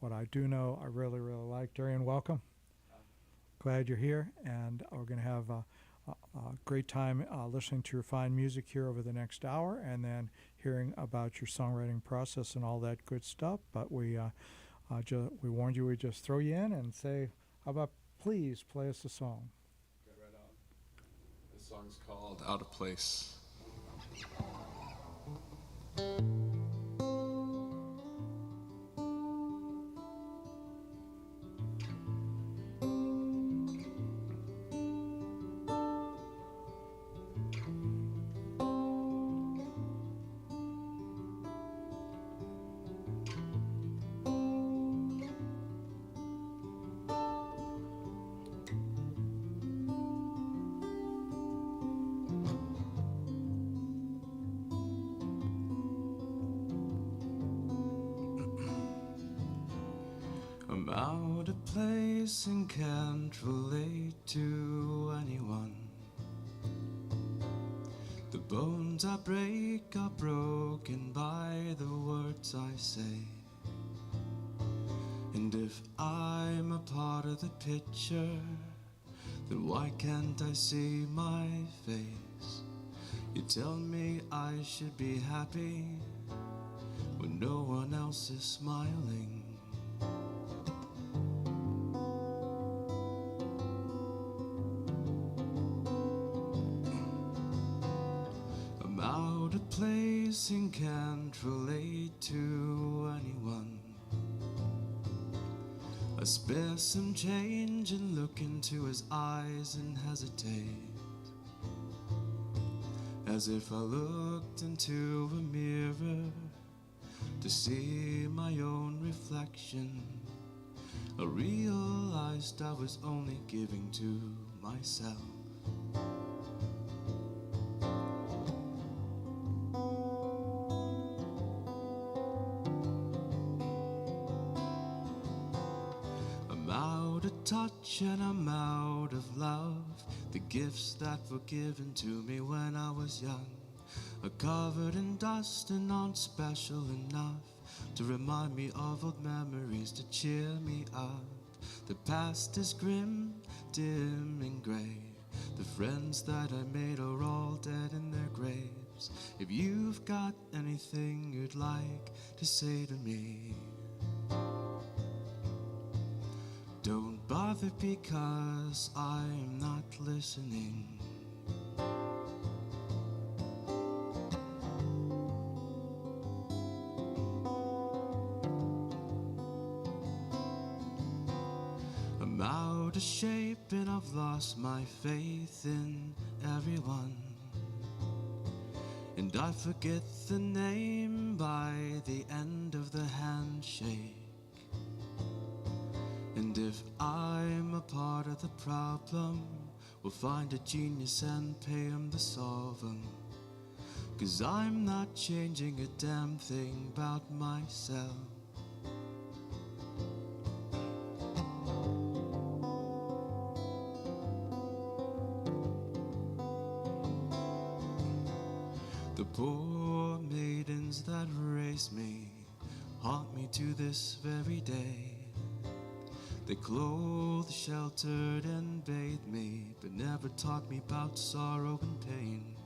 What I do know, I really, really like. Darrien, welcome. Glad you're here, and we're going to have a great time listening to your fine music here over the next hour, and then hearing about your songwriting process and all that good stuff. But we warned you we'd just throw you in and say, how about please play us a song? Okay, right on. This song's called Out of Place. I'm out of place and can't relate to anyone. The bones I break are broken by the words I say. And if I'm a part of the picture, then why can't I see my face? You tell me I should be happy when no one else is smiling. I'm out of place and can't relate to anyone. I spare some change and look into his eyes and hesitate, as if I looked into a mirror to see my own reflection. I realized I was only giving to myself. I'm out of touch and I'm out of love. The gifts that were given to me when I was young are covered in dust and aren't special enough to remind me of old memories to cheer me up. The past is grim, dim and grey. The friends that I made are all dead in their graves. If you've got anything you'd like to say to me, don't bother because I'm not listening. I'm out of shape and I've lost my faith in everyone. And I forget the name by the end of the handshake. And if I'm a part of the problem, we'll find a genius and pay him to solve them. 'Cause I'm not changing a damn thing about myself. The poor maidens that raised me haunt me to this very day. They clothed, sheltered, and bathed me, but never taught me about sorrow and pain.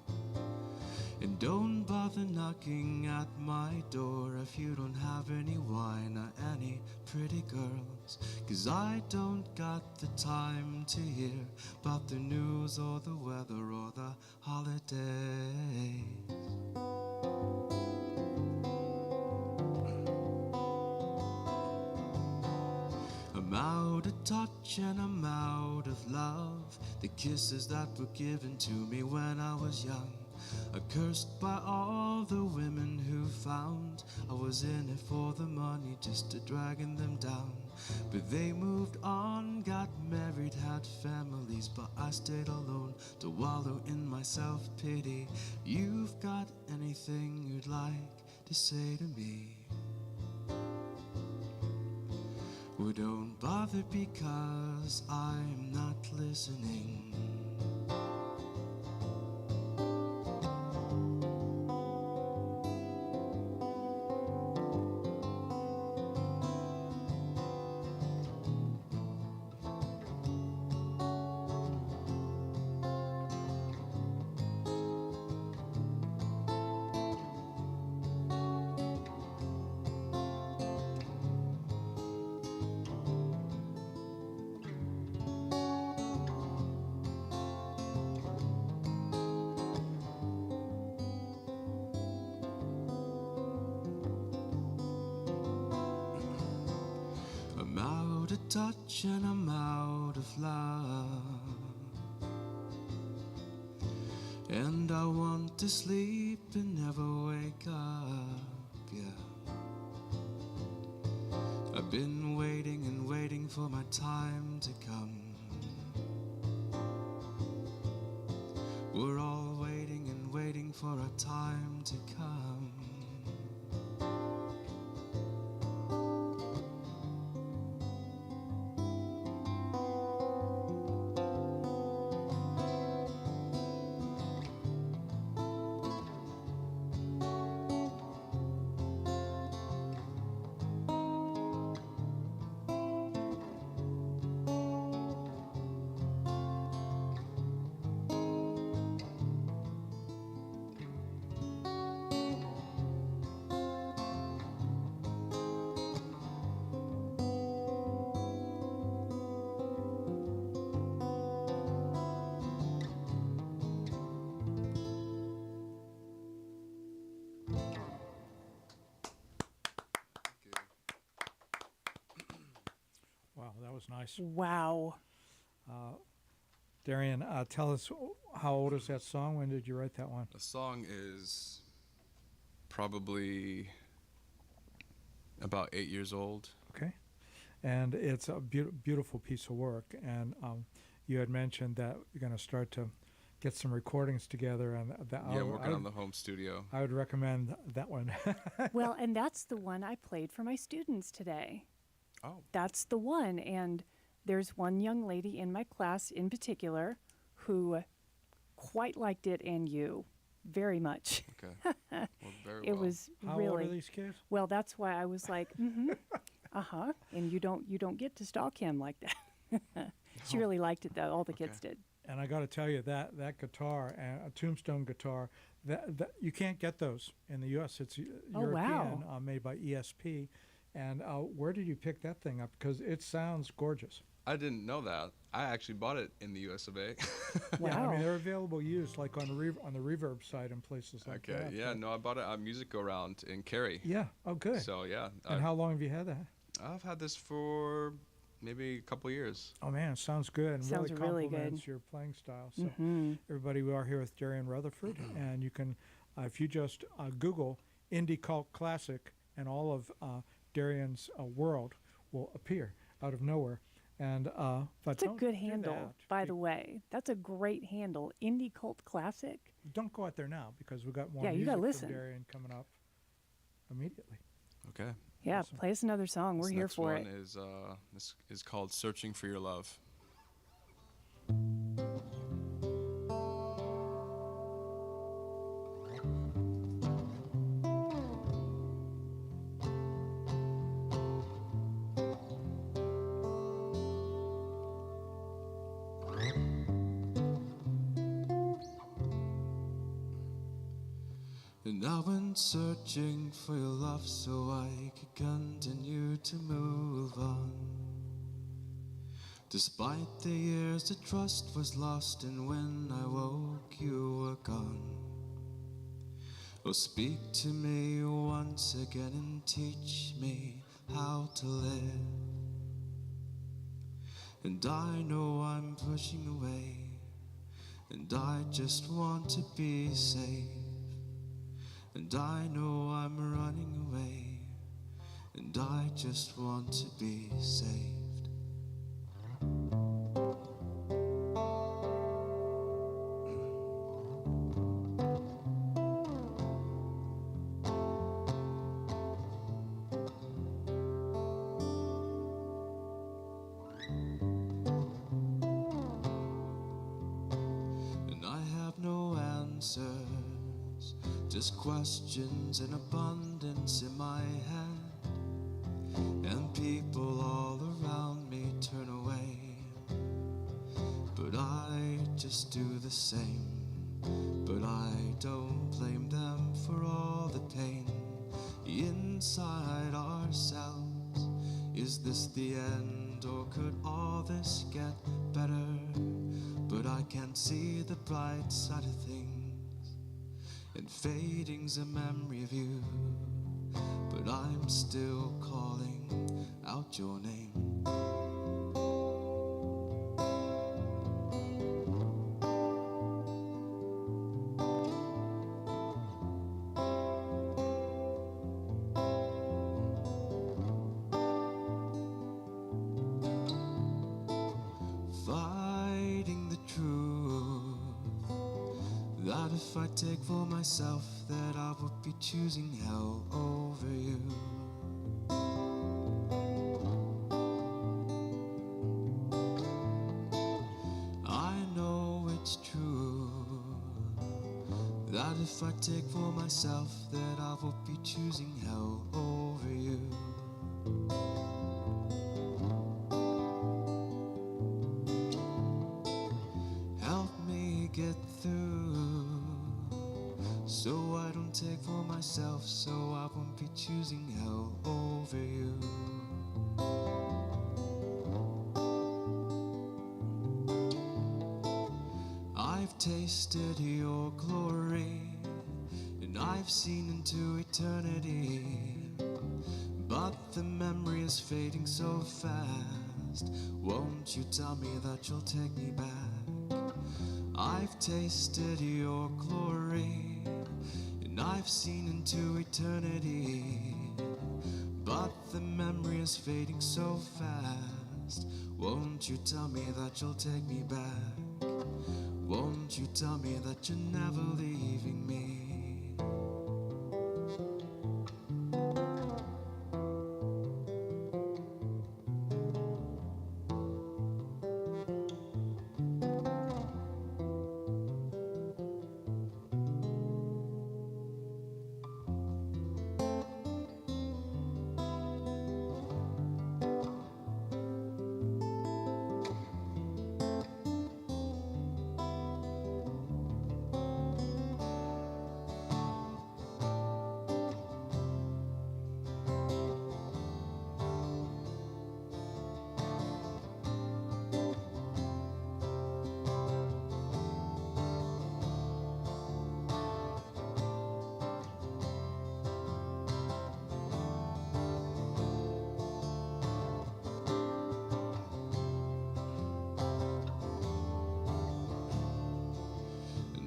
And don't bother knocking at my door if you don't have any wine or any pretty girls. 'Cause I don't got the time to hear about the news or the weather or the holidays. I'm out of touch and I'm out of love. The kisses that were given to me when I was young are cursed by all the women who found I was in it for the money, just to dragging them down. But they moved on, got married, had families, but I stayed alone to wallow in my self-pity. You've got anything you'd like to say to me? Well, don't bother because I'm not listening. touch and I'm out of love. And I want to sleep and never wake up, yeah. I've been waiting and waiting for my time to come. We're all waiting and waiting for our time to come. Wow, that was nice. Wow. Darrien, tell us, how old is that song? When did you write that one? The song is probably about 8 years old. Okay. And it's a beautiful piece of work. And you had mentioned that you're going to start to get some recordings together. And Yeah, working on the home studio. I would recommend that one. Well, and that's the one I played for my students today. Oh, That's the one. And there's one young lady in my class in particular who quite liked it, and you very much. okay. Well, very It well. was How really old are these kids? well. That's why I was like, uh-huh. And you don't get to stalk him like that. She really liked it though. All the kids did. And I got to tell you, that guitar, a Tombstone guitar, that you can't get those in the U.S. It's Oh, European, wow. made by ESP. And where did you pick that thing up? Because it sounds gorgeous. I didn't know that. I actually bought it in the US of A. Wow. Yeah, I mean, they're available used, like on the Reverb site and places like Okay, that. yeah, but- no, I bought it at Music Go Round in Cary. Yeah. Oh, good. So, yeah. And how long have you had that? I've had this for maybe a couple years. Oh man, it sounds good and Sounds really really good. complements your playing style. So Mm-hmm. everybody, we are here with Darrien Rutherford, and you can, if you just Google Indie Cult Classic, and all of Darrien's world will appear out of nowhere. And but That's a don't good do handle, that. by the way. That's a great handle. Indie Cult Classic. Don't go out there now because we've got more Yeah, you music gotta from listen. Darrien coming up immediately. Okay. Yeah, Awesome. play us another song. We're This here next for one it. This is called Searching for Your Love. And I went searching for your love so I could continue to move on. Despite the years, the trust was lost, and when I woke, you were gone. Oh, speak to me once again and teach me how to live. And I know I'm pushing away, and I just want to be safe. And I know I'm running away, and I just want to be saved. And I have no answers, just questions in abundance in my head. And people all around me turn away, but I just do the same. But I don't blame them for all the pain inside ourselves. Is this the end, or could all this get better? But I can't see the bright side of things, and fading's a memory of you. But I'm still calling out your name. if I take for myself that I would be choosing hell over you. I know it's true that if I take for myself that I would be choosing hell over you. Help me get through so I don't take for myself, so I won't be choosing hell over you. I've tasted your glory and I've seen into eternity, but the memory is fading so fast. Won't you tell me that you'll take me back? I've tasted your glory and I've seen into eternity, but the memory is fading so fast. Won't you tell me that you'll take me back? Won't you tell me that you're never leaving me?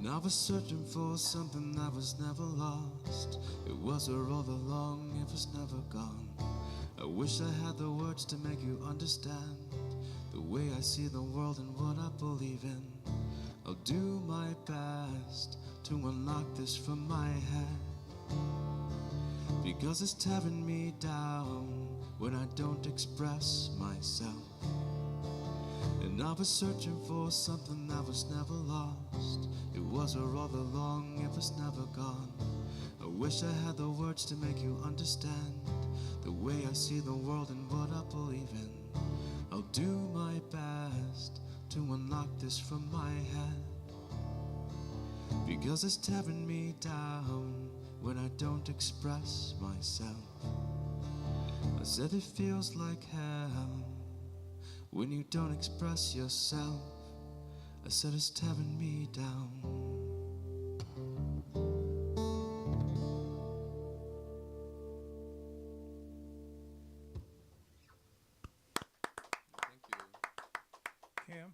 I was searching for something that was never lost. It was here all along, it was never gone. I wish I had the words to make you understand the way I see the world and what I believe in. I'll do my best to unlock this from my head, because it's tearing me down when I don't express myself. And I was searching for something that was never lost. It was here all along, it was never gone. I wish I had the words to make you understand the way I see the world and what I believe in. I'll do my best to unlock this from my head, because it's tearing me down when I don't express myself. I said it feels like hell when you don't express yourself. I said it's tearing me down. Kim,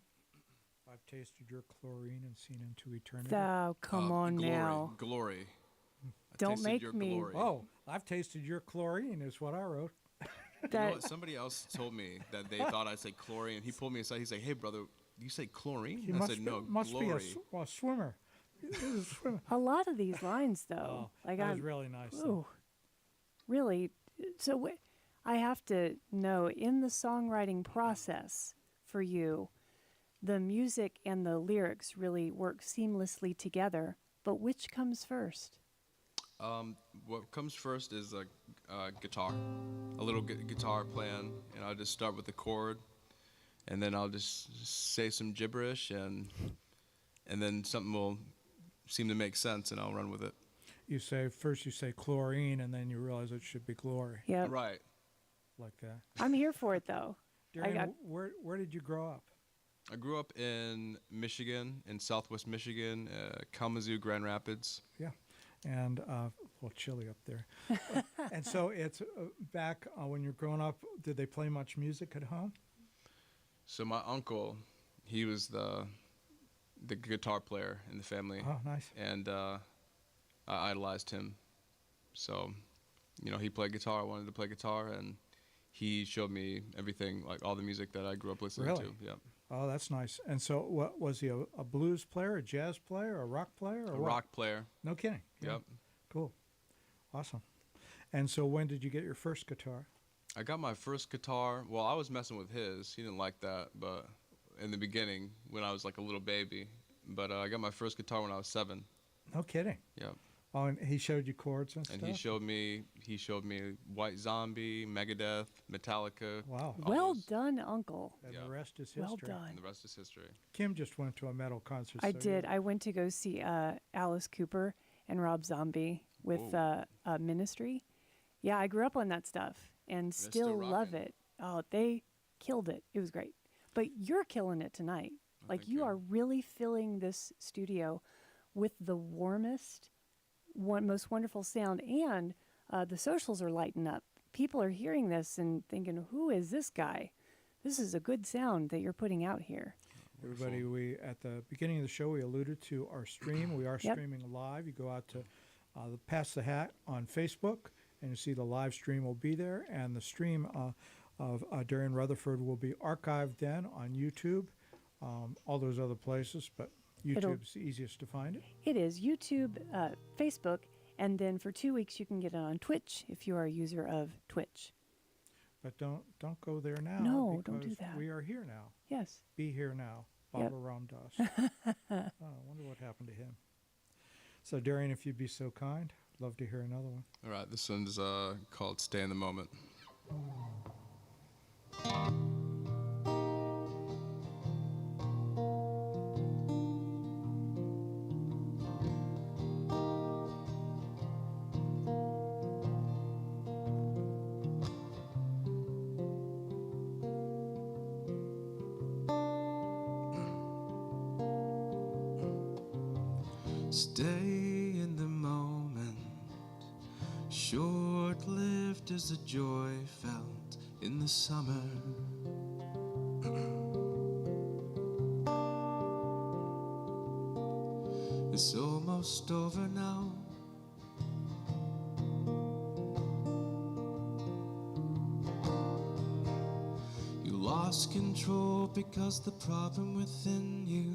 I've tasted your chlorine and seen into eternity. Oh, come on glory, now. Glory. I Don't tasted make your me- Glory. Oh, I've tasted your chlorine is what I wrote. You know what? Somebody else told me that they thought I said chlorine. He pulled me aside. He's like, "Hey, brother, you say chlorine?" He I must said, be, "No, must glory." be a swimmer. He was a swimmer. A lot of these lines, though, Oh, like that was I'm really nice. though. ooh, really. So I have to know, in the songwriting process for you, the music and the lyrics really work seamlessly together. But which comes first? What comes first is a guitar, a little guitar playing, and I'll just start with the chord, and then I'll just say some gibberish, and then something will seem to make sense, and I'll run with it. You say chlorine, and then you realize it should be glory, Yep. Right. like that. I'm here for it, though. Darrien, where did you grow up? I grew up in Michigan, in Southwest Michigan, Kalamazoo, Grand Rapids. Yeah, and well, chilly up there. And so it's back when you're growing up. Did they play much music at home? So my uncle, he was the guitar player in the family, Oh, nice. and I idolized him. So, he played guitar. I wanted to play guitar, and he showed me everything, like all the music that I grew up listening Really? to. Yeah. Oh, that's nice. And so, what was he? A blues player, a jazz player, a rock player, or A what? rock player. No kidding. Yeah. Yep. Cool. Awesome. And so, when did you get your first guitar? I got my first guitar. Well, I was messing with his. He didn't like that, but in the beginning, when I was like a little baby. But I got my first guitar when I was 7. No kidding. Yep. Oh, and he showed you chords and And stuff. he showed me White Zombie, Megadeth, Metallica. Wow. all Well those. done, Uncle. And Yeah. the rest is history. Well And done. the rest is history. Kim just went to a metal concert. I so did. you- I went to go see Alice Cooper and Rob Zombie with Whoa. Ministry. Yeah, I grew up on that stuff and still still love rocking. it. Oh, they killed it. It was great. But you're killing it tonight. Oh, Like thank you you. are really filling this studio with the warmest, most wonderful sound, and the socials are lighting up. People are hearing this and thinking, "Who is this guy?" This is a good sound that you're putting out here. Everybody, we at the beginning of the show we alluded to our stream. We are Yep. streaming live. You go out to the Pass the Hat on Facebook, and you see the live stream will be there, and the stream of Darrien Rutherford will be archived then on YouTube, all those other places, but It'll- YouTube's the easiest to find it. It is YouTube, Facebook, and then for 2 weeks you can get it on Twitch if you are a user of Twitch. But don't go there now. No, don't do because that. We are here now. Yes. Be here now. Yep. Baba Ram Das. I wonder what happened to him. So, Darrien, if you'd be so kind, love to hear another one. All right, this one's called Stay in the Moment. Stay in the moment. Short-lived is the joy felt in the summer. It's almost over now. You lost control because the problem within you.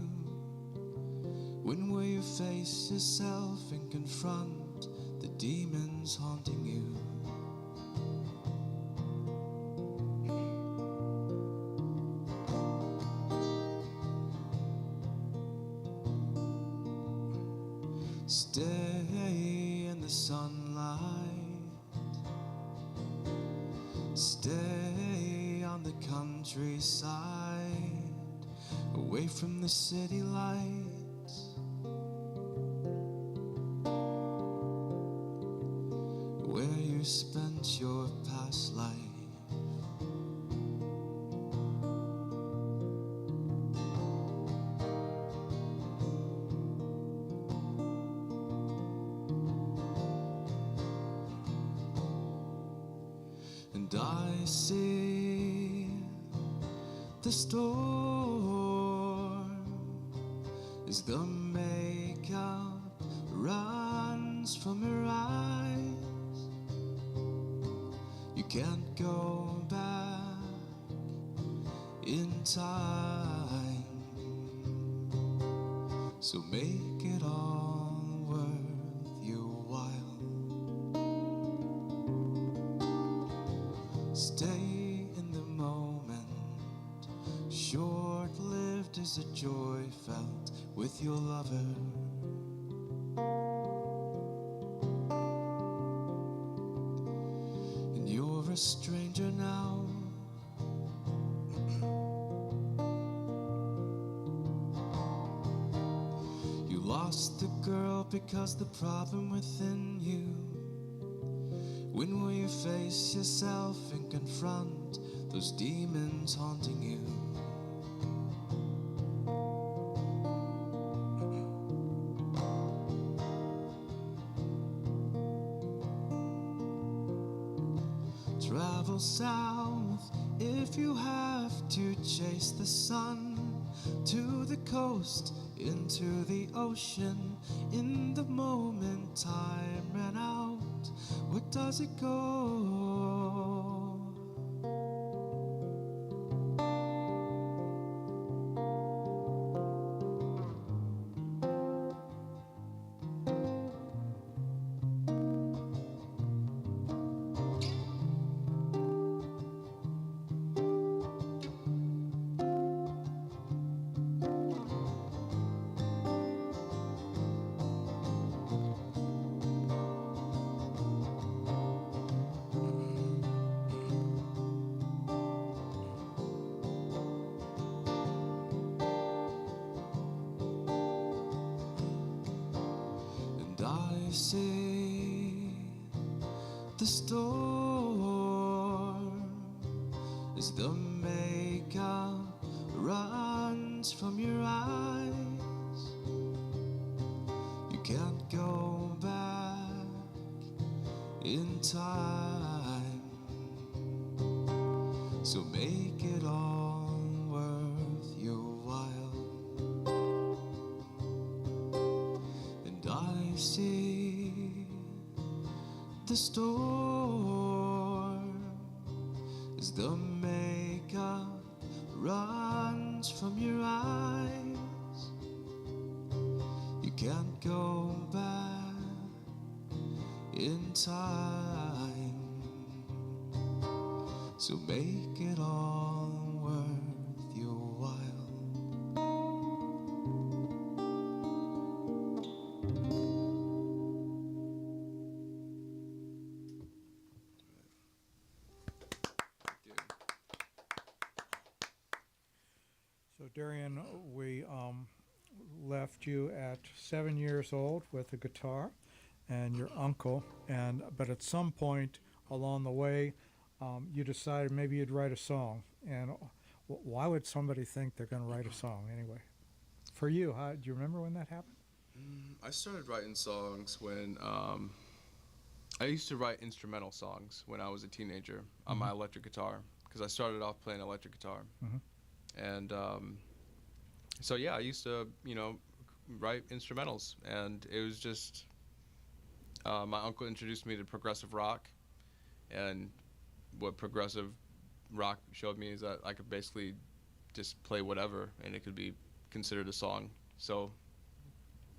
When will you face yourself and confront the demons haunting you? Stay in the sunlight. Stay on the countryside, away from the city lights. Where you spent your past life. And I see the storm as the makeup runs from her eyes. You can't go back in time, so make it all worth your while. Stay in the moment. Short-lived is the joy felt with your lover. And you're a stranger now. You lost the girl because the problem within you. When will you face yourself and confront those demons haunting you? Travel south if you have to chase the sun, to the coast, into the ocean. In the moment time ran out, where does it go? And I see the storm as the makeup runs from your eyes. You can't go back in time, so make it all worth your while. And I see the storm as the makeup runs from your eyes. You can't go back in time, so make it all worth your while. So Darrien, we left you at 7 years old with a guitar and your uncle, but at some point along the way, you decided maybe you'd write a song. And why would somebody think they're going to write a song anyway? For you, do you remember when that happened? I started writing songs when I used to write instrumental songs when I was a teenager on my electric guitar, because I started off playing electric guitar. And so yeah, I used to, write instrumentals, and it was just my uncle introduced me to progressive rock, and what progressive rock showed me is that I could basically just play whatever and it could be considered a song. So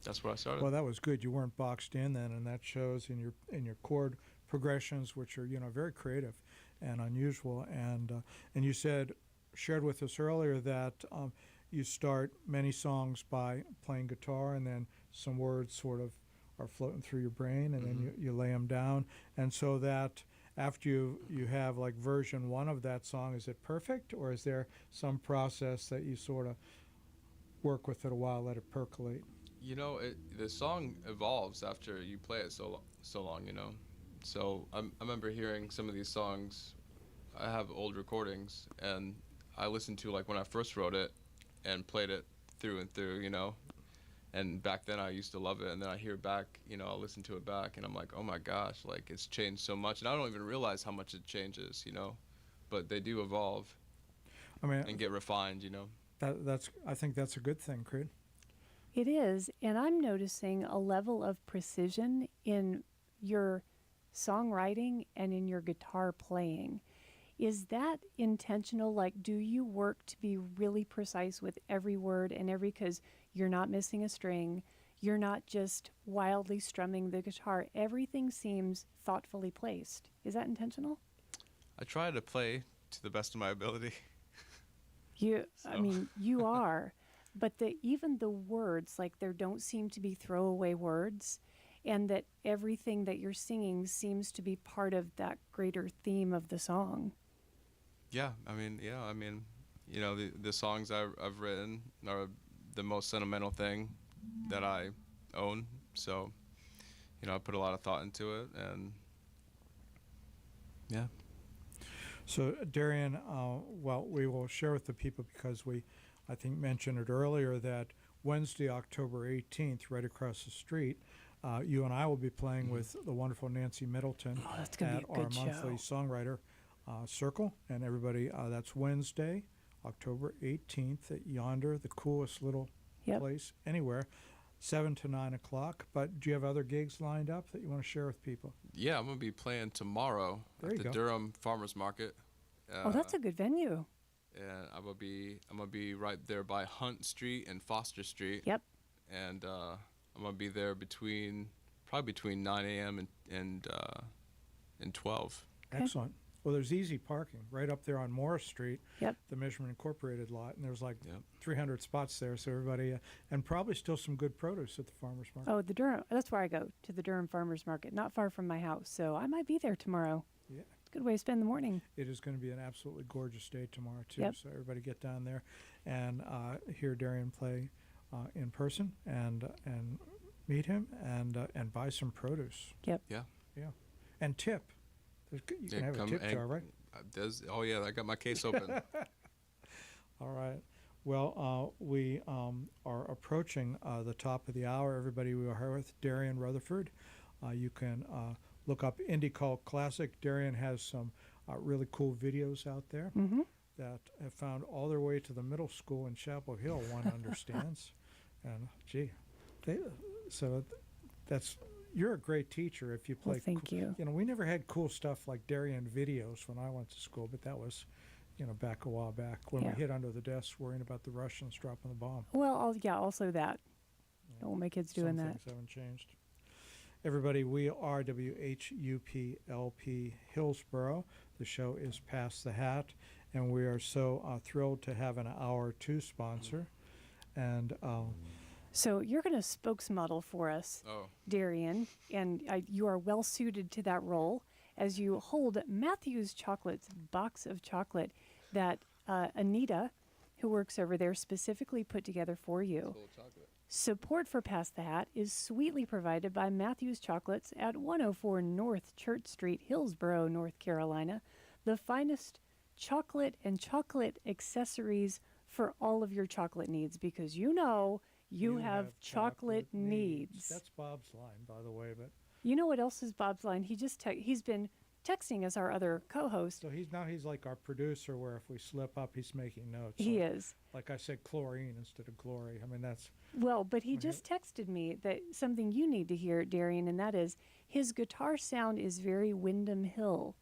that's where I started. Well, that was good. You weren't boxed in then, and that shows in your chord progressions, which are very creative and unusual. And you shared with us earlier that you start many songs by playing guitar, and then some words sort of are floating through your brain, and then you lay them down. And so that after you have like version 1 of that song, is it perfect, or is there some process that you sort of work with it a while, let it percolate? The song evolves after you play it so long, So I remember hearing some of these songs. I have old recordings, and I listened to like when I first wrote it and played it through and through, And back then I used to love it, and then I hear it back, I'll listen to it back, and I'm like, oh my gosh, like it's changed so much, and I don't even realize how much it changes, But they do evolve, and get refined, I think that's a good thing, Creed. It is, and I'm noticing a level of precision in your songwriting and in your guitar playing. Is that intentional? Like, do you work to be really precise with every word and because you're not missing a string, you're not just wildly strumming the guitar, everything seems thoughtfully placed. Is that intentional? I try to play to the best of my ability. I mean, you are. But even the words, like there don't seem to be throwaway words, and that everything that you're singing seems to be part of that greater theme of the song. Yeah, the songs I've written are the most sentimental thing that I own. So, I put a lot of thought into it, and yeah. So, Darrien, we will share with the people, because I think mentioned it earlier, that Wednesday, October 18th, right across the street, you and I will be playing with the wonderful Nancy Middleton that's gonna at be a good our monthly show. songwriter circle. And everybody, that's Wednesday, October 18th at Yonder, the coolest little place anywhere, 7 to 9 o'clock. But do you have other gigs lined up that you want to share with people? Yeah, I'm going to be playing tomorrow at the Durham Farmers Market. That's a good venue. And I'm gonna be right there by Hunt Street and Foster Street. Yep. And I'm gonna be there probably between 9 a.m. and 12. Okay. Excellent. Well, there's easy parking right up there on Morris Street, Yep. the Measurement Incorporated lot, and there's like 300 spots there, so everybody, and probably still some good produce at the farmers market. Oh, the Durham. That's where I go, to the Durham Farmers Market, not far from my house. So I might be there tomorrow. Yeah. It's a good way to spend the morning. It is going to be an absolutely gorgeous day tomorrow, too. Yep. So everybody get down there and hear Darrien play in person and meet him and buy some produce. Yep. Yeah. Yeah, and tip. You can have a tip jar, right? Oh yeah, I got my case open. All right. Well, we are approaching the top of the hour. Everybody, we are here with Darrien Rutherford. You can look up Indie Cult Classic. Darrien has some really cool videos out there Mm-hmm. that have found all their way to the middle school in Chapel Hill, one understands. And, gee, that's you're a great teacher if you play. Well, thank you. You know, we never had cool stuff like Darrien videos when I went to school, but that was, back a while back when Yeah. we hid under the desks worrying about the Russians dropping the bomb. Well, also that. Don't want my kids doing Some that. things haven't changed. Everybody, we are WHUP LP Hillsboro. The show is Pass the Hat, and we are so thrilled to have an Hour 2 sponsor. And So you're going to spokesmodel for us, Oh. Darrien, and you are well suited to that role as you hold Matthew's Chocolate's box of chocolate that Anita, who works over there, specifically put together for you. Support for Pass the Hat is sweetly provided by Matthew's Chocolates at 104 North Church Street, Hillsboro, North Carolina, the finest chocolate and chocolate accessories for all of your chocolate needs, because you have chocolate needs. That's Bob's line, by the way. But You know what else is Bob's line? He's been texting as our other co-host. so he's like our producer, where if we slip up, he's making notes. He So, is. like I said, chlorine instead of glory. I mean, that's Well, but he Okay. just texted me that something you need to hear, Darrien, and that is his guitar sound is very Windham Hill.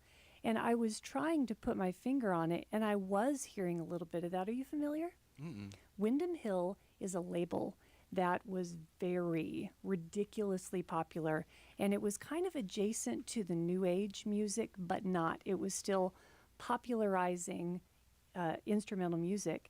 And I was trying to put my finger on it, and I was hearing a little bit of that. Are you familiar? Mm-mm. Windham Hill is a label that was very ridiculously popular, and it was kind of adjacent to the New Age music, but not. It was still popularizing instrumental music.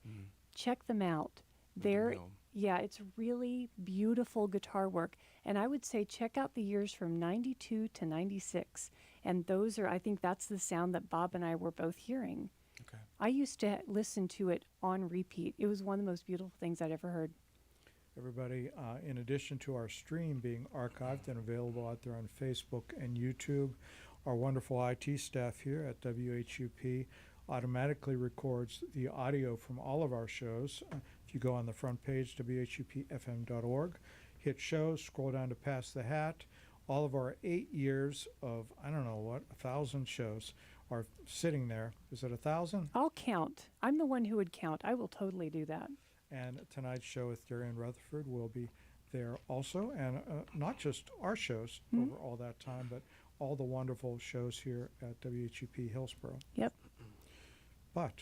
Check them out. They're Hill. Yeah, it's really beautiful guitar work. And I would say check out the years from 92 to 96. And I think that's the sound that Bob and I were both hearing. Okay. I used to listen to it on repeat. It was one of the most beautiful things I'd ever heard. everybody. In addition to our stream being archived and available out there on Facebook and YouTube, our wonderful IT staff here at WHUP automatically records the audio from all of our shows. If you go on the front page, WHUPFM.org, hit shows, scroll down to Pass the Hat. All of our 8 years of, 1,000 shows are sitting there. Is it 1,000? I'll count. I'm the one who would count. I will totally do that. And tonight's show with Darrien Rutherford will be there also. And not just our shows over all that time, but all the wonderful shows here at WHUP Hillsboro. Yep. But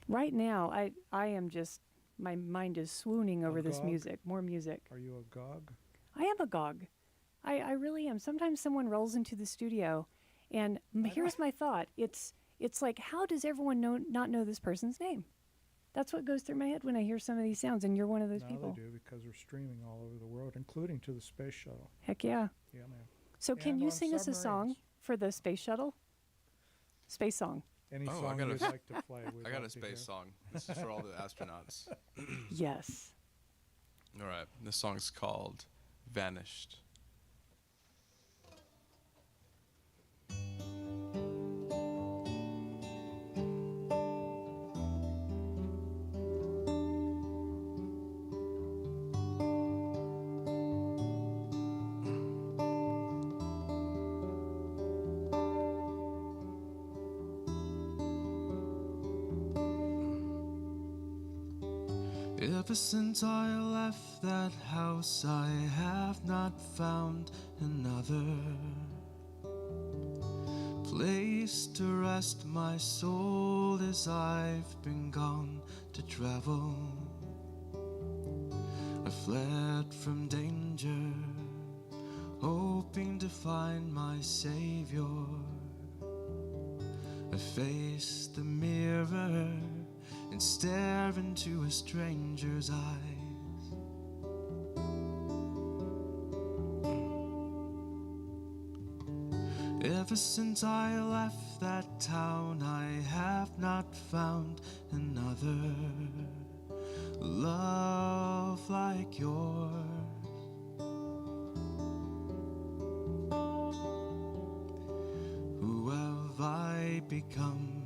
Right now, I am just, my mind is swooning over this Agog? music. More music. are you agog? I am agog. I really am. Sometimes someone rolls into the studio, and here's my thought. It's like, how does everyone not know this person's name? That's what goes through my head when I hear some of these sounds, and you're one of those Now people. they do, because we're streaming all over the world, including to the space shuttle. Heck yeah. Yeah, man. So can And you on sing us a song submarines. for the space shuttle? Space song. Any Oh, I song got you'd a- like to play? we'd I got love a to hear. space song. This is for all the astronauts. Yes. All right. This song's called Vanished. Ever since I left that house, I have not found another place to rest my soul as I've been gone to travel. I fled from danger, hoping to find my Savior. I face the mirror and stare into a stranger's eyes. Ever since I left that town, I have not found another love like yours. might become,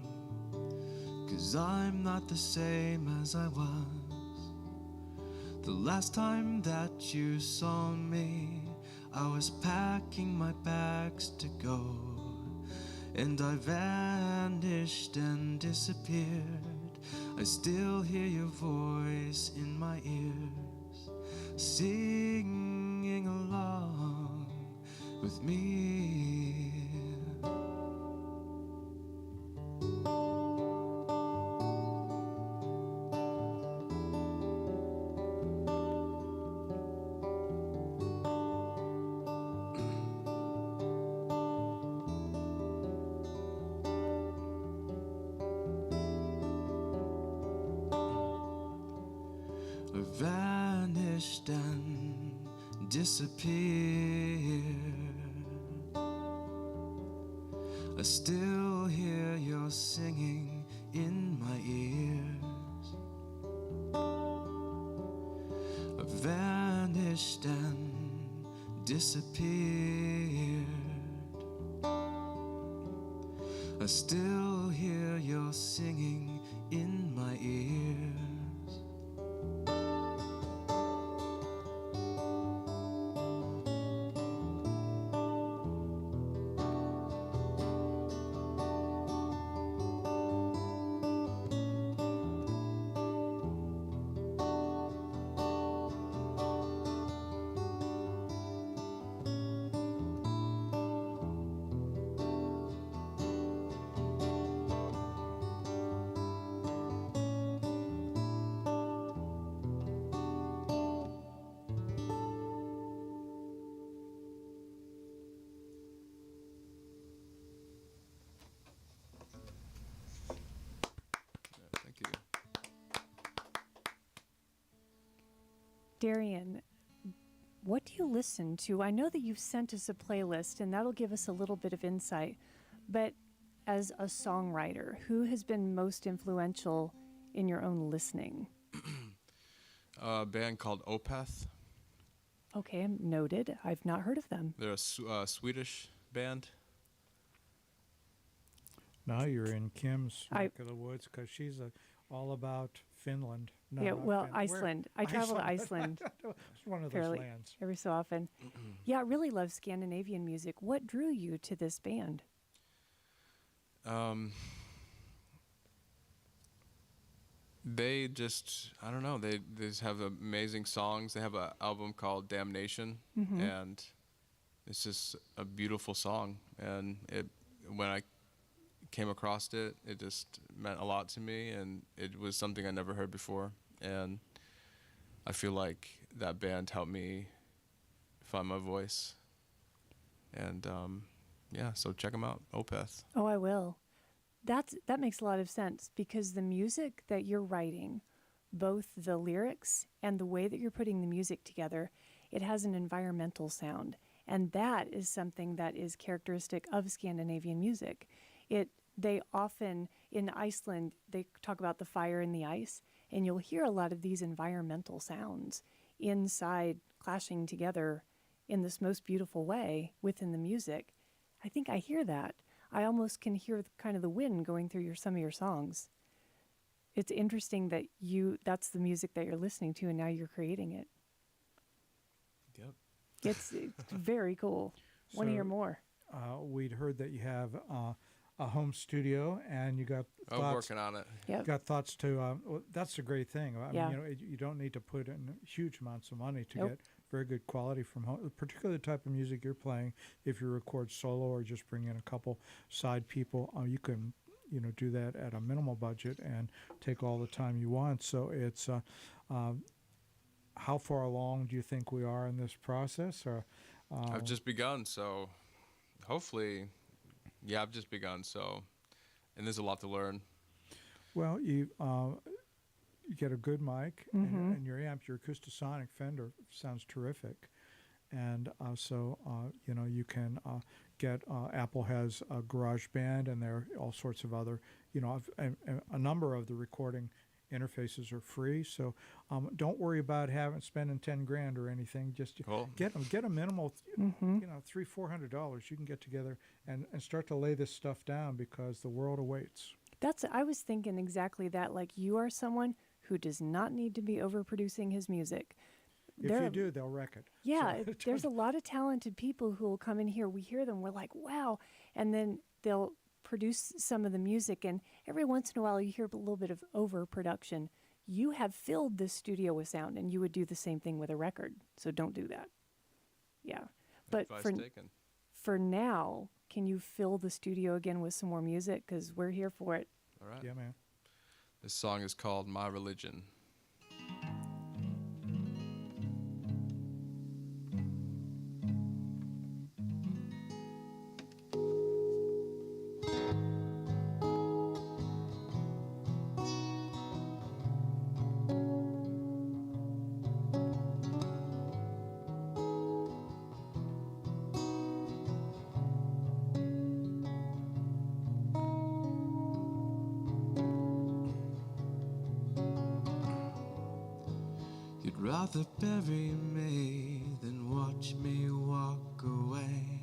'cause I'm not the same as I was. The last time that you saw me, I was packing my bags to go, and I vanished and disappeared. I still hear your voice in my ears, singing along with me. I vanished and disappeared. I still hear your singing in my ears. I vanished and disappeared. I still hear your singing in my ears. Thank you. Darrien, what do you listen to? I know that you've sent us a playlist, and that'll give us a little bit of insight. But as a songwriter, who has been most influential in your own listening? A band called Opeth. Okay, noted. I've not heard of them. They're a Swedish band. Now you're in Kim's I- neck of the woods, because she's all about Finland. No, yeah, not well, Finland. Where- Iceland. I travel to Iceland It's one of those fairly lands. every so often. Yeah, I really love Scandinavian music. What drew you to this band? They just, I don't know, they just have amazing songs. They have an album called Damnation, and it's just a beautiful song. And when I came across it, it just meant a lot to me, and it was something I never heard before. And I feel like that band helped me find my voice. And yeah, so check them out, Opeth. Oh, I will. That makes a lot of sense, because the music that you're writing, both the lyrics and the way that you're putting the music together, it has an environmental sound. And that is something that is characteristic of Scandinavian music. They often, in Iceland, they talk about the fire and the ice, and you'll hear a lot of these environmental sounds inside clashing together in this most beautiful way within the music. I think I hear that. I almost can hear kind of the wind going through some of your songs. It's interesting that that's the music that you're listening to, and now you're creating it. Yep. It's very cool. Want to hear So- more? We'd heard that you have a home studio, and you got I'm thoughts. working on it. Yep. Got thoughts to. Well, that's a great thing. I Yeah. mean, you don't need to put in huge amounts of money to Nope. get very good quality from home. Particularly the type of music you're playing. If you record solo or just bring in a couple side people, you can, do that at a minimal budget and take all the time you want. So it's. How far along do you think we are in this process? Or I've just begun, so hopefully, yeah, I've just begun, so, and there's a lot to learn. well, you get a good mic, and your amp, your Acoustasonic Fender sounds terrific, and so you can get. Apple has a GarageBand, and there are all sorts of other, a number of the recording interfaces are free. So don't worry about spending 10 grand or anything. Just Cool. get a minimal, Mm-hmm. $300-400. You can get together and start to lay this stuff down because the world awaits. I was thinking exactly that. Like, you are someone who does not need to be overproducing his music. If you do, they'll wreck it. Yeah, So, there's a lot of talented people who will come in here. We hear them, we're like, wow. And then they'll produce some of the music, and every once in a while you hear a little bit of overproduction. You have filled this studio with sound, and you would do the same thing with a record. So don't do that. Yeah. But Advice taken. for now, can you fill the studio again with some more music? Because we're here for it. All right. yeah, man. This song is called My Religion. You'd rather bury me than watch me walk away.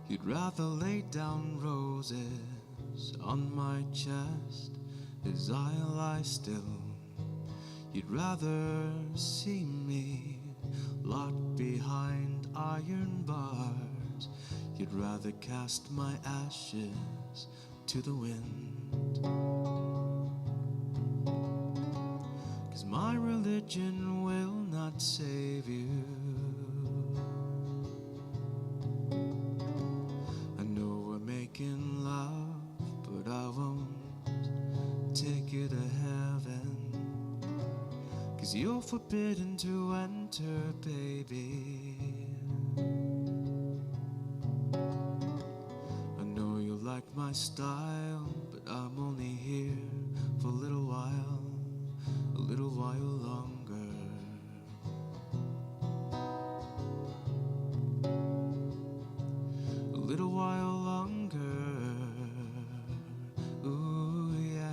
You'd rather lay down roses on my chest as I lie still. You'd rather see me locked behind iron bars. You'd rather cast my ashes to the wind. 'Cause my religion will not save you. I know we're making love, but I won't take you to heaven. 'Cause you're forbidden to enter, baby. I know you like my style, but I'm only here for a little while longer. A little while longer. Ooh, yeah.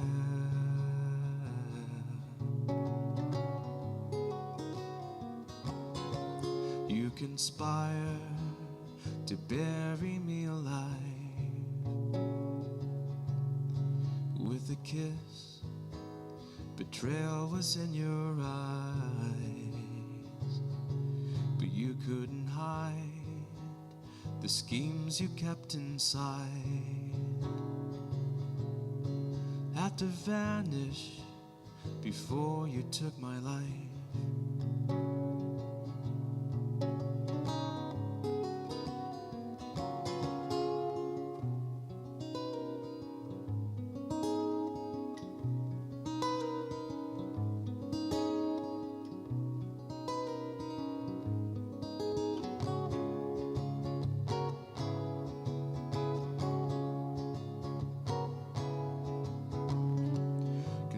You conspire to bury me alive with a kiss. Betrayal was in your eyes, but you couldn't hide the schemes you kept inside. Had to vanish before you took my life.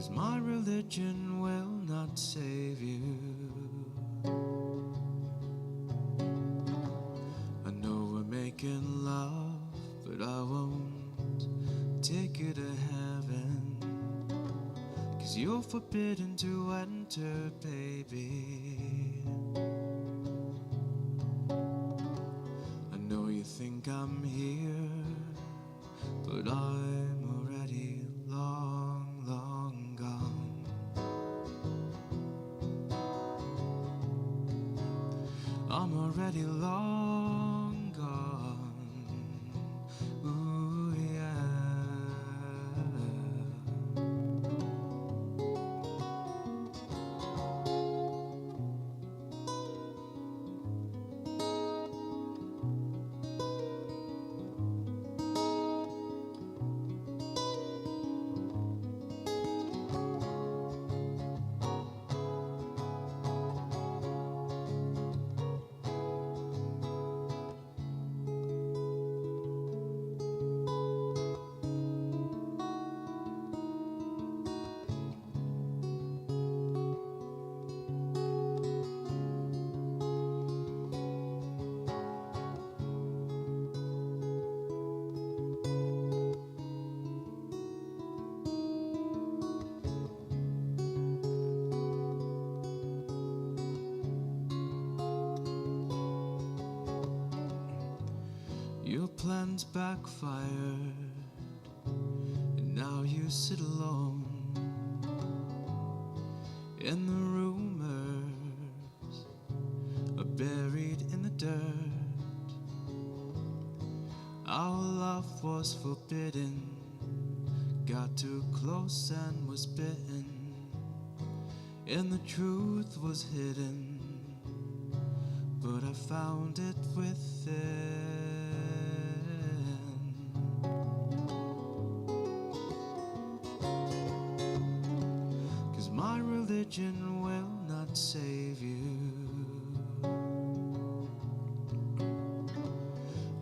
My religion will not save you. I know we're making love, but I won't take you to heaven. 'Cause you're forbidden to enter, baby. I know you think I'm here, but I'm already long, long gone. I'm already long gone. Ooh, yeah. plans backfired, and now you sit alone. And the rumors are buried in the dirt. Our love was forbidden, got too close and was bitten, and the truth was hidden, but I found it within. 'Cause my religion will not save you.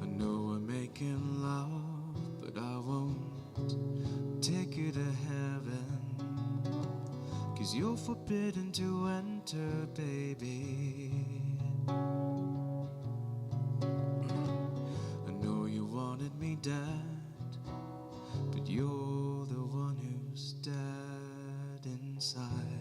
I know we're making love, but I won't take you to heaven. 'Cause you're forbidden to enter, baby. I know you wanted me dead, but you're the one who's dead inside.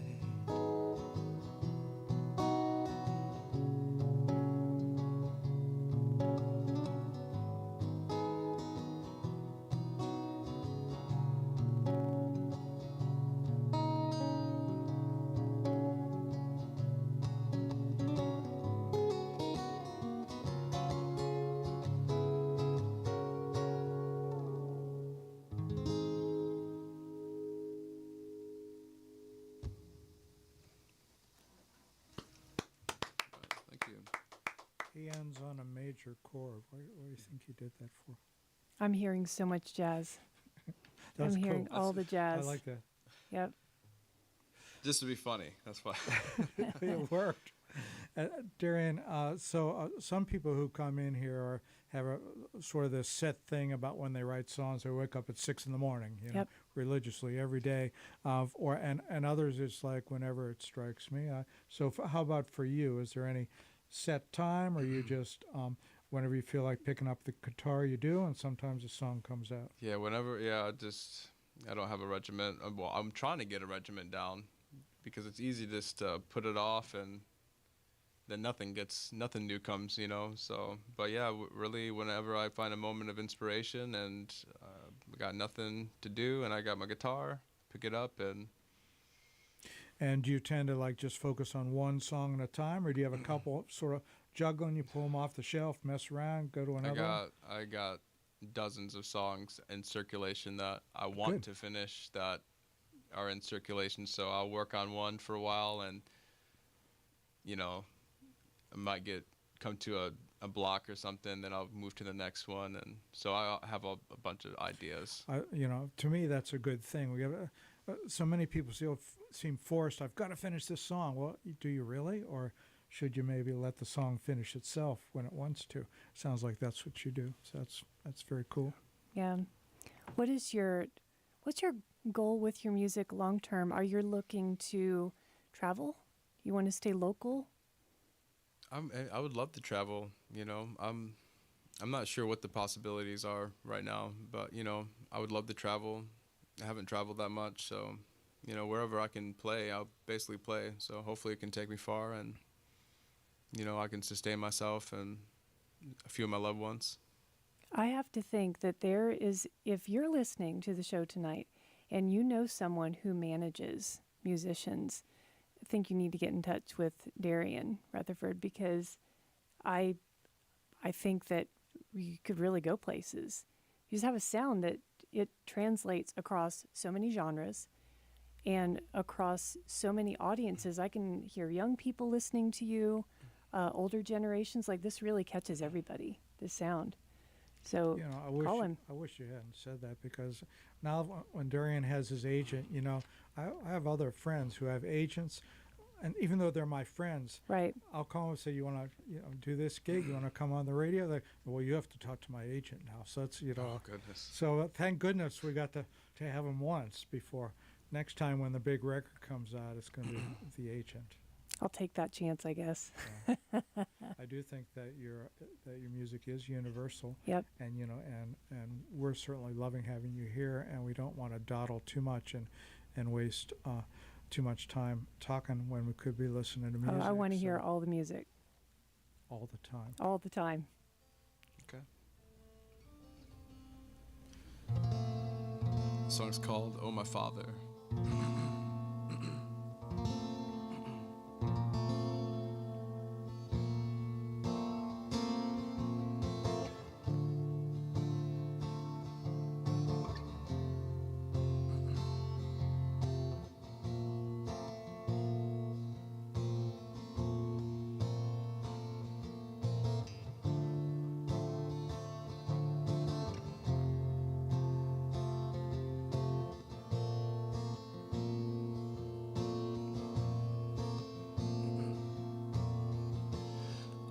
Thank you. He ends on a major chord. What do you think he did that for? I'm hearing so much jazz. That's I'm hearing cool. all the jazz. I like that. Yep. Just to be funny. That's why. It worked. Darrien, so some people who come in here have a sort of this set thing about when they write songs. They wake up at 6 in the morning, Yep. religiously every day. And others, it's like whenever it strikes me. So how about for you? Is there any set time, or you just whenever you feel like picking up the guitar, you do, and sometimes a song comes out? Yeah, whenever, yeah, I don't have a regiment. Well, I'm trying to get a regiment down because it's easy just to put it off and then nothing new comes, So, but yeah, really, whenever I find a moment of inspiration and I got nothing to do and I got my guitar, pick it up and. And do you tend to like just focus on one song at a time, or do you have a couple sort of juggling? You pull them off the shelf, mess around, go to another one? I got dozens of songs in circulation that I want Good. to finish that are in circulation. So I'll work on one for a while, and I might come to a block or something, then I'll move to the next one, and so I have a bunch of ideas. To me, that's a good thing. We have so many people seem forced. I've got to finish this song. Well, do you really, or should you maybe let the song finish itself when it wants to? Sounds like that's what you do. So that's very cool. Yeah. What's your goal with your music long term? Are you looking to travel? You want to stay local? I would love to travel. I'm not sure what the possibilities are right now, but I would love to travel. I haven't traveled that much, so wherever I can play, I'll basically play. So hopefully it can take me far, and I can sustain myself and a few of my loved ones. I have to think that there is, if you're listening to the show tonight and you know someone who manages musicians, I think you need to get in touch with Darrien Rutherford, because I think that you could really go places. You just have a sound that it translates across so many genres and across so many audiences. I can hear young people listening to you, older generations. Like, this really catches everybody, this sound. So call him. I wish you hadn't said that, because now when Darrien has his agent, I have other friends who have agents, and even though they're my friends, Right. I'll call them and say, you want to do this gig? You want to come on the radio? They're, well, you have to talk to my agent now. So it's, Oh, goodness. So thank goodness we got to have him once before. Next time when the big record comes out, it's going to be the agent. I'll take that chance, I guess. I do think that your music is universal. Yep. And and we're certainly loving having you here, and we don't want to dawdle too much and waste too much time talking when we could be listening to music. I want to hear so all the music. all the time. All the time. Okay. The song's called Oh My Father.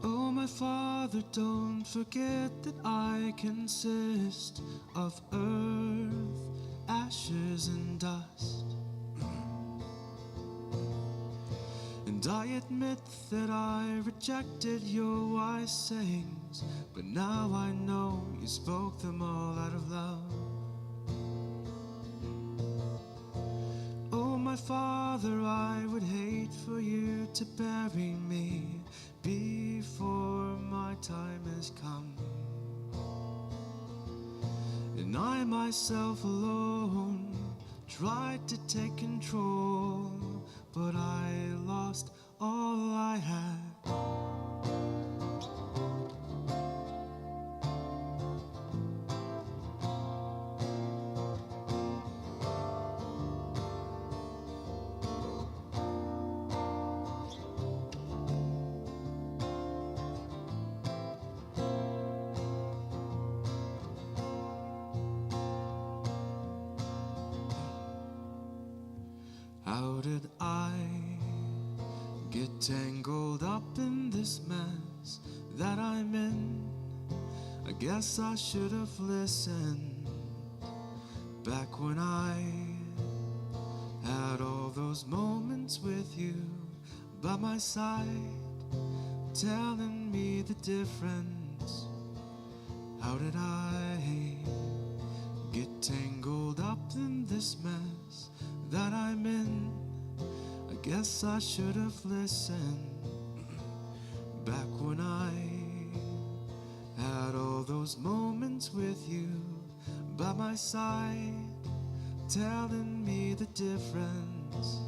Oh, my Father, don't forget that I consist of earth, ashes, and dust. And I admit that I rejected your wise sayings, but now I know you spoke them all out of love. Oh, my Father, I would hate for you to bury me before my time has come. And I myself alone tried to take control, but I lost all I had. How did I get tangled up in this mess that I'm in? I guess I should have listened back when I had all those moments with you by my side, telling me the difference. How did I get tangled up in this mess that I'm in? I guess I should have listened back when I had all those moments with you by my side, telling me the difference.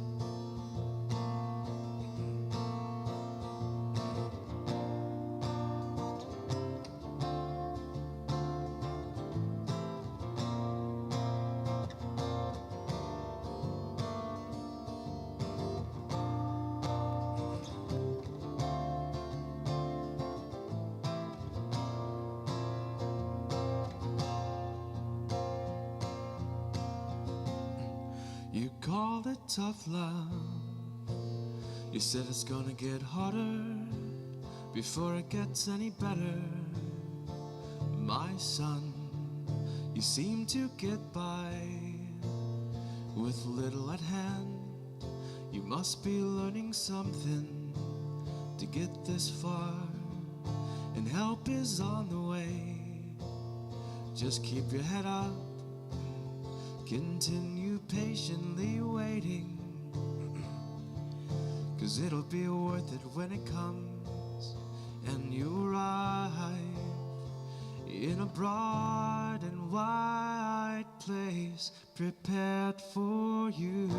You call it tough love. You said it's gonna get harder before it gets any better. My son, you seem to get by with little at hand. You must be learning something to get this far, and help is on the way. Just keep your head up, continue patiently waiting, 'cause it'll be worth it when it comes and you arrive in a broad and wide place prepared for you.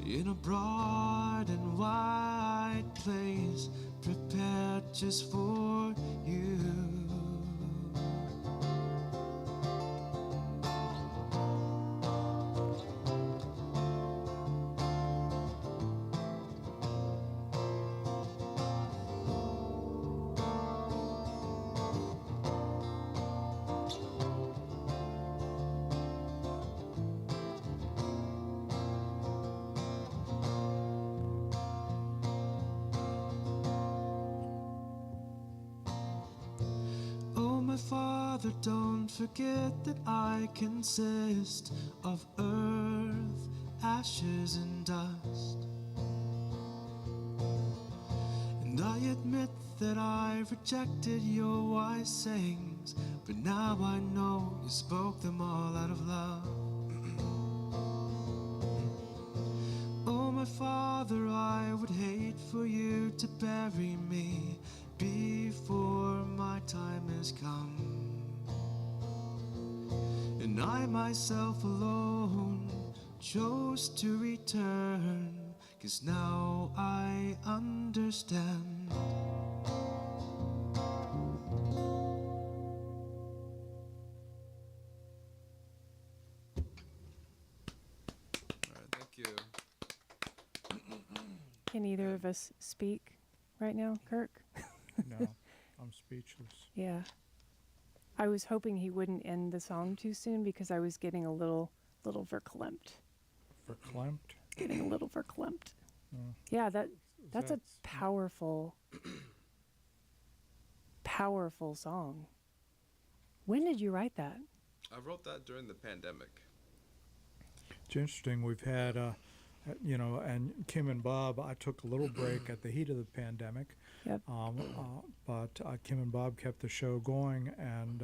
In a broad and wide place prepared just for you. My Father, don't forget that I consist of earth, ashes, and dust. And I admit that I rejected your wise sayings, but now I know you spoke them all out of love. Oh, my Father, Father, I would hate for you to bury me before my time has come. And I myself alone chose to return, 'cause now I understand. All right, thank you. Can either of us speak right now, Kirk? No, I'm speechless. Yeah. I was hoping he wouldn't end the song too soon because I was getting a little verklempt. Verklempt? Getting a little verklempt. Mm. Yeah, that's a That's- powerful song. When did you write that? I wrote that during the pandemic. It's interesting. We've had, and Kim and Bob, I took a little break at the heat of the pandemic. Yep. But Kim and Bob kept the show going, and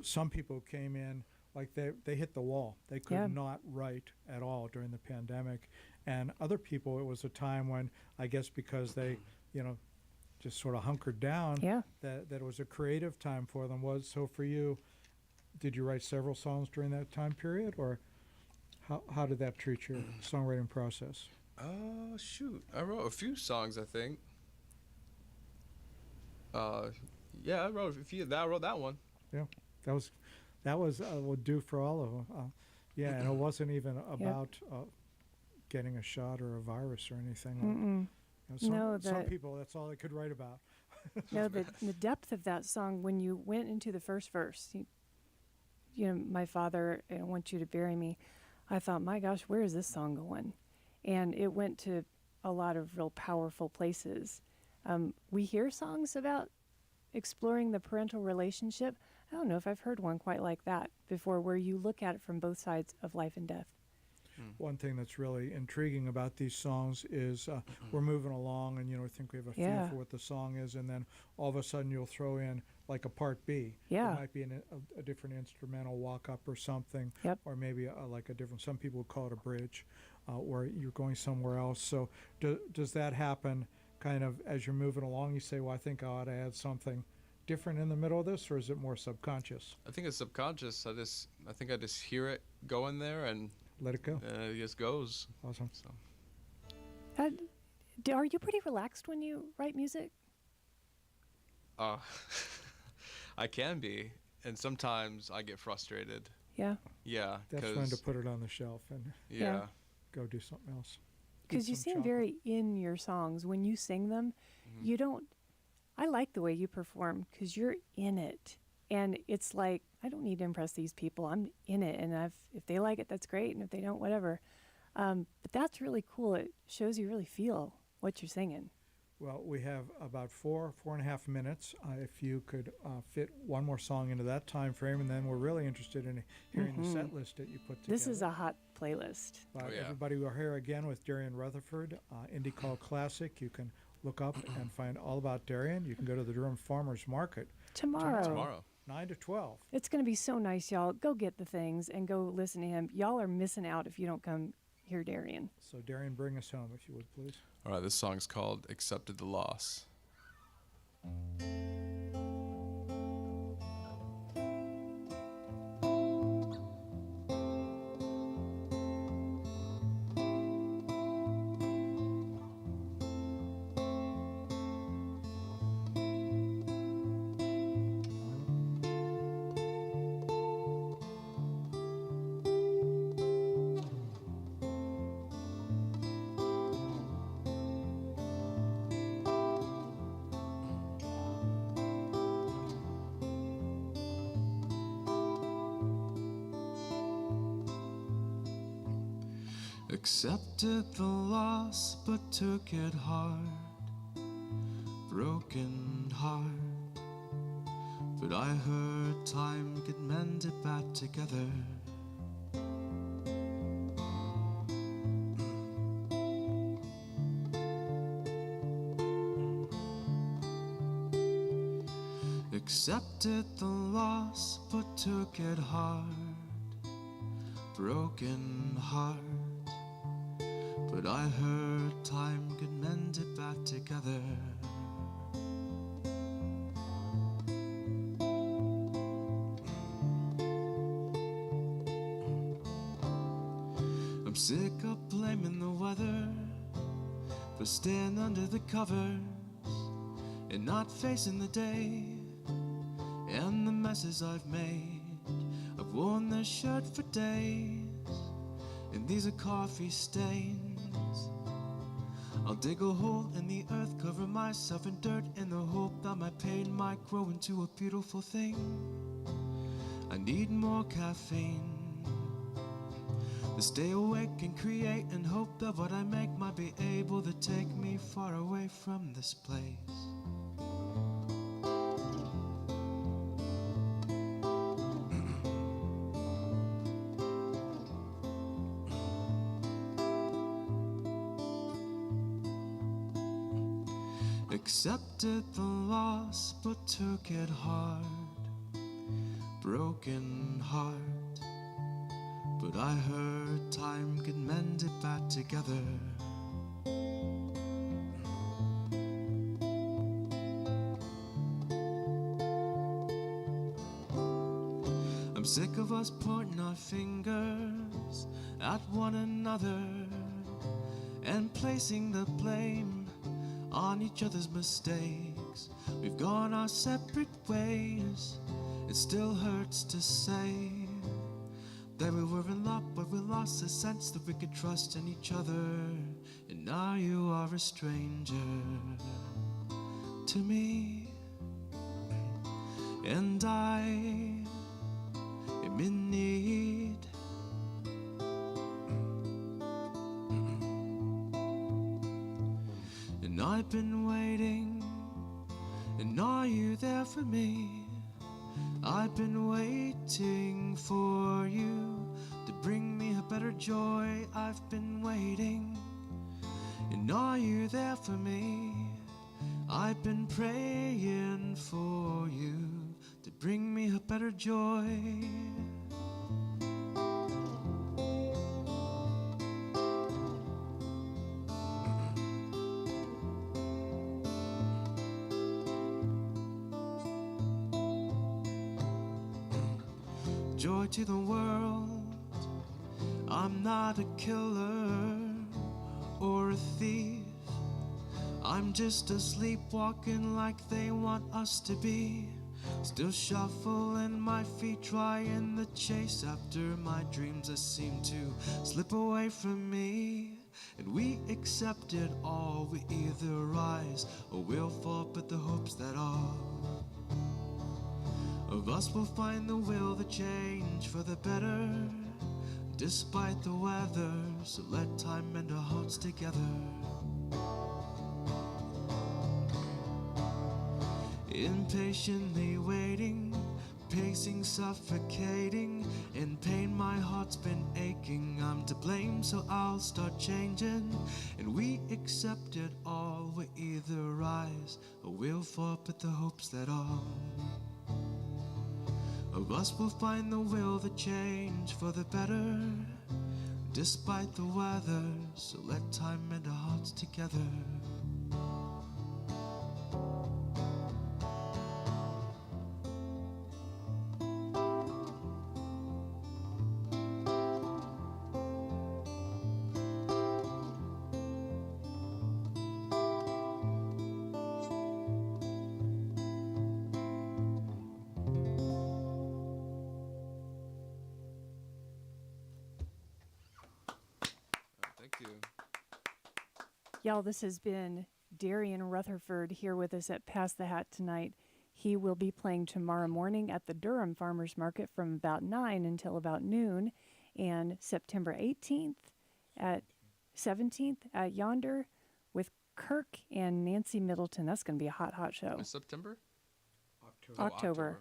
some people came in like they hit the wall. They could Yeah. not write at all during the pandemic, and other people, it was a time when, I guess because they, just sort of hunkered down, Yeah. that it was a creative time for them. So for you, did you write several songs during that time period, or how did that treat your songwriting process? Oh, shoot. I wrote a few songs, I think. Yeah, I wrote a few. I wrote that one. That was would do for all of them. Yeah, and it wasn't even about getting a shot or a virus or anything. Mm-mm. Some No, people, that's all they could write about. No, the depth of that song, when you went into the first verse, my Father, I want you to bury me. I thought, my gosh, where is this song going? And it went to a lot of real powerful places. We hear songs about exploring the parental relationship. I don't know if I've heard one quite like that before, where you look at it from both sides of life and death. One thing that's really intriguing about these songs is we're moving along, and I think we have a feel for what the song is, and then all of a sudden you'll throw in like a part B. Yeah. It might be a different instrumental walk up or something, Yep. or maybe like a different. Some people would call it a bridge, where you're going somewhere else. So does that happen kind of as you're moving along? You say, well, I think I ought to add something different in the middle of this, or is it more subconscious? I think it's subconscious. I think I just hear it going there, and Let it go. it just goes. Awesome. So Are you pretty relaxed when you write music? I can be, and sometimes I get frustrated. Yeah. Yeah, That's when to put it on the shelf and yeah. go do something else. Because you some seem chocolate. very in your songs. When you sing them, you don't. I like the way you perform because you're in it. And it's like, I don't need to impress these people. I'm in it. And if they like it, that's great. And if they don't, whatever. But that's really cool. It shows you really feel what you're singing. Well, we have about 4.5 minutes. If you could fit one more song into that time frame, and then we're really interested in hearing the set list that you put together. This is a hot playlist. But Oh, yeah. everybody, we're here again with Darrien Rutherford, Indie Call Classic. You can look up and find all about Darrien. You can go to the Durham Farmers Market Tomorrow. Tomorrow. 9 to 12. It's going to be so nice, y'all. Go get the things and go listen to him. Y'all are missing out if you don't come hear Darrien. So Darrien, bring us home, if you would, please. All right, this song's called "Accepted the Loss." Accepted the loss, but took it hard. Broken heart. But I heard time could mend it back together. Accepted the loss, but took it hard. Broken heart. but I heard time could mend it back together. I'm sick of blaming the weather for staying under the covers and not facing the day and the messes I've made. I've worn this shirt for days, and these are coffee stains. I'll dig a hole in the earth, cover myself in dirt in the hope that my pain might grow into a beautiful thing. I need more caffeine to stay awake and create and hope that what I make might be able to take me far away from this place. Accepted the loss, but took it hard. Broken heart, but I heard time could mend it back together. I'm sick of us pointing our fingers at one another and placing the blame on each other's mistakes. We've gone our separate ways. It still hurts to say that we were in love, but we lost the sense that we could trust in each other. And now you are a stranger to me, and I am in need. And I've been waiting, and are you there for me? I've been waiting for you to bring me a better joy. I've been waiting, and are you there for me? I've been praying for you to bring me a better joy. Joy to the world. I'm not a killer or a thief. I'm just a sleepwalking like they want us to be. Still shuffling my feet, trying the chase after my dreams that seem to slip away from me. And we accept it all. We either rise or we'll fall, but the hopes that all of us will find the will to change for the better, despite the weather. So let time mend our hearts together. Impatiently waiting, pacing, suffocating. In pain my heart's been aching. I'm to blame, so I'll start changing. And we accept it all. We either rise or we'll fall, but the hopes that all of us will find the will to change for the better, despite the weather. So let time mend our hearts together. Thank you. Y'all, this has been Darrien Rutherford here with us at Pass the Hat tonight. He will be playing tomorrow morning at the Durham Farmers Market from about 9 until about noon, and September 18th at 17th at Yonder with Kirk and Nancy Middleton. That's going to be a hot, hot show. Is September? October. October.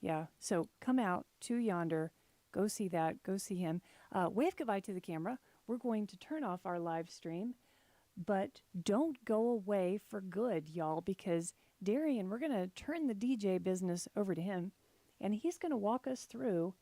Yeah, so come out to Yonder, go see that, go see him. Wave goodbye to the camera. We're going to turn off our live stream, but don't go away for good, y'all, because Darrien, we're going to turn the DJ business over to him, and he's going to walk us through